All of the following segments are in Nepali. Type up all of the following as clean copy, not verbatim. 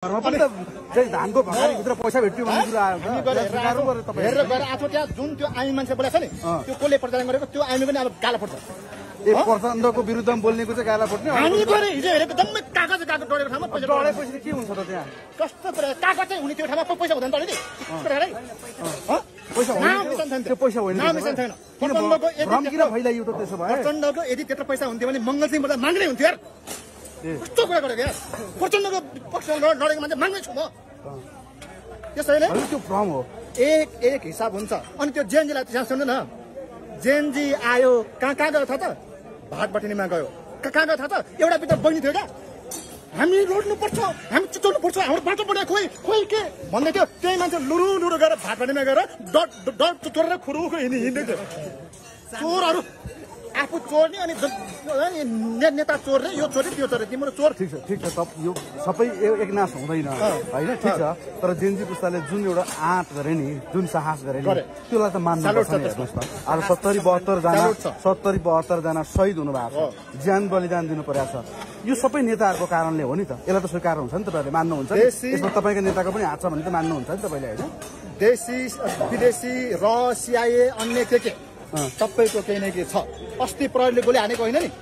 धानको भगारीभित्र पैसा भेट्यो भन्ने कुरा आयो हेरेर गएर आफू त्यहाँ जुन त्यो आइमी मान्छे बोलेको छ नि त्यो कसले प्रचार गरेको त्यो आइमी पनि अब गाला फुट्छ। ए प्रचण्डको विरुद्धमा बोल्नेको चाहिँ गाला फुट्ने हामी गरे हिजो हेरेको जम्मै कागज डढेको ठाउँमा पैसा डढेपछि के हुन्छ त त्यहाँ कस्तो कागज चाहिँ हुने त्यो ठाउँमा पैसा हुँदैन डढे नि पैसा होइन त्यो पैसा होइन प्रचण्डको भ्रम किन फैलाइयो त त्यसो भए प्रचण्डको यदि त्यत्रो पैसा हुन्थ्यो भने मंगल सिंहबाट माग्नै हुन्थ्यो यार। कस्तो कुरा गरेको यार प्रचण्डको पक्षमा लडेको मान्छे माग्नै छु म त्यसैले त्यो भ्रम हो एक हिसाब हुन्छ। अनि त्यो जेएनजीलाई त्यहाँ सुन्नु न जेएनजी आयो कहाँ गयो थाहा त भात बटनीमा गयो कहाँ गयो थाहा त एउटा भित्र बहिनी थियो क्या हामी रोड्नु पर्छ हामी चिचाउनु पर्छ हाम्रो बाटो पढ्यो खोइ के भन्दै थियो त्यही मान्छे लुरु गएर भात बटनीमा गएर डट चोरेर खुरुखु हिँड्दै थियो। चोरहरू आफू चोर्ने अनि नेता चोर्ने यो चोर्ने त्यो चोर्ने तिम्रो चोर ठिक छ यो सबै एकनाश हुँदैन होइन ठिक छ तर जेएनजी पुस्ताले जुन एउटा आँट गरे नि जुन साहस गरे नि त्यसलाई त मान्नु पर्छ हेर्नुहोस् त अब 70-72 जना शहीद हुनु भएको छ ज्यान बलिदान दिनु परेको छ यो सबै नेताहरूको कारणले हो नि त यसलाई त स्वीकार हुन्छ नि तपाईँहरूले मान्नुहुन्छ यसमा तपाईँको नेताको पनि हात छ भने त मान्नुहुन्छ नि तपाईँले होइन देशी विदेशी र सिआइए अन्य के सबैको केही न केही छ। अस्ति प्रहरीले गोली हानेको होइन नि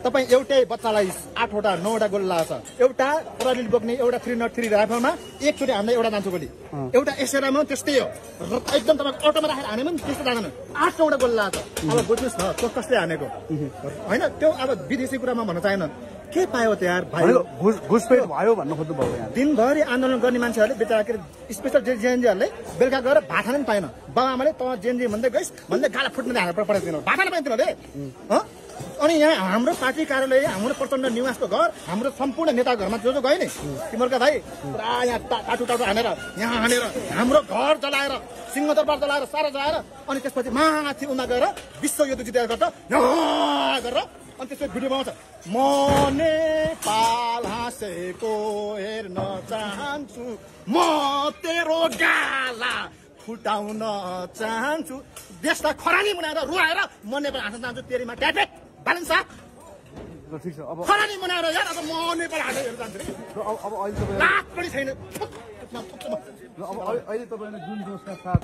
तपाईँ एउटै बच्चालाई 8वटा 9वटा गोली लाग्छ एउटा प्रहरीले बोक्ने एउटा 303 राइफलमा एकचोटि हान्दा एउटा जान्छ गोली एउटा एसेरामा त्यस्तै हो एकदम तपाईँको अटोमा राखेर हाने पनि त्यस्तो जाँदैन 8-9वटा गोली लाग्छ। अब बुझ्नुहोस् न त्यो कसले हानेको होइन त्यो अब विदेशी कुरामा भन्न चाहेन के पायो त्यहाँ भाइ घुसपेट भयो भन्नु खोज्नु भयो यहाँ दिनभरि आन्दोलन गर्ने मान्छेहरूले बेचारा के स्पेसल जेएनजीहरूले बेलुका गएर भात खान पनि पाएन बाबाआमाले त जेएनजी भन्दै गइस् भन्दै गाला फुट्ने हालेर पठाएको थिएन भात खान पाइन् तिनीहरूले अनि यहाँ हाम्रो पार्टी कार्यालय हाम्रो प्रचण्ड निवासको घर हाम्रो सम्पूर्ण नेता घरमा जो गयो नि तिमीहरूका भाइ पुरा यहाँ टाटु हानेर यहाँ हानेर हाम्रो घर जलाएर सिंहदरबार जलाएर सारा जलाएर अनि त्यसपछि माथि उमा गएर विश्वयुद्ध जितेर गरेर अनि त्यसपछि भिडियोमा आउँछ म नेपाल हाँसेको हेर्न चाहन्छु म तेरो गाला फुटाउन चाहन्छु देशलाई खरानी बनाएर रुवाएर म नेपाल हाँस्न चाहन्छु तेरीमा ट्यापेट बालिन्छ ठिक छ अब खरानी बनाएर यार अब म नेपाल हाँसेर हेर्न चाहन्छु अब अहिले तपाईँ लात पनि छैन अब अहिले तपाईँले जुन जोसका साथ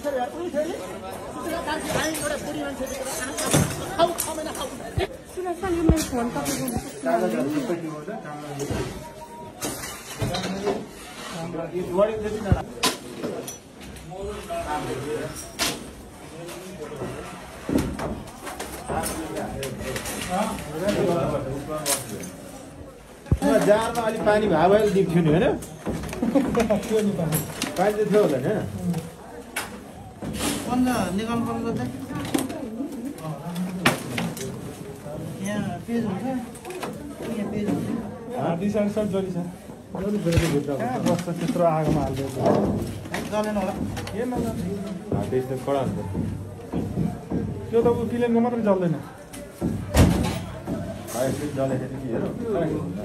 जारमा अलिक पानी भए भए दिन्थ्यो नि होइन पानी त थियो होला नि त्यत्रो आगोमा हाल्दै जलेन होला कडा हुन्छ त्यो त प्लेनको मात्रै जल्दैन जलेको थियो कि हेर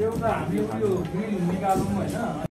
एउटा हामी यो ग्रिल निकालौँ होइन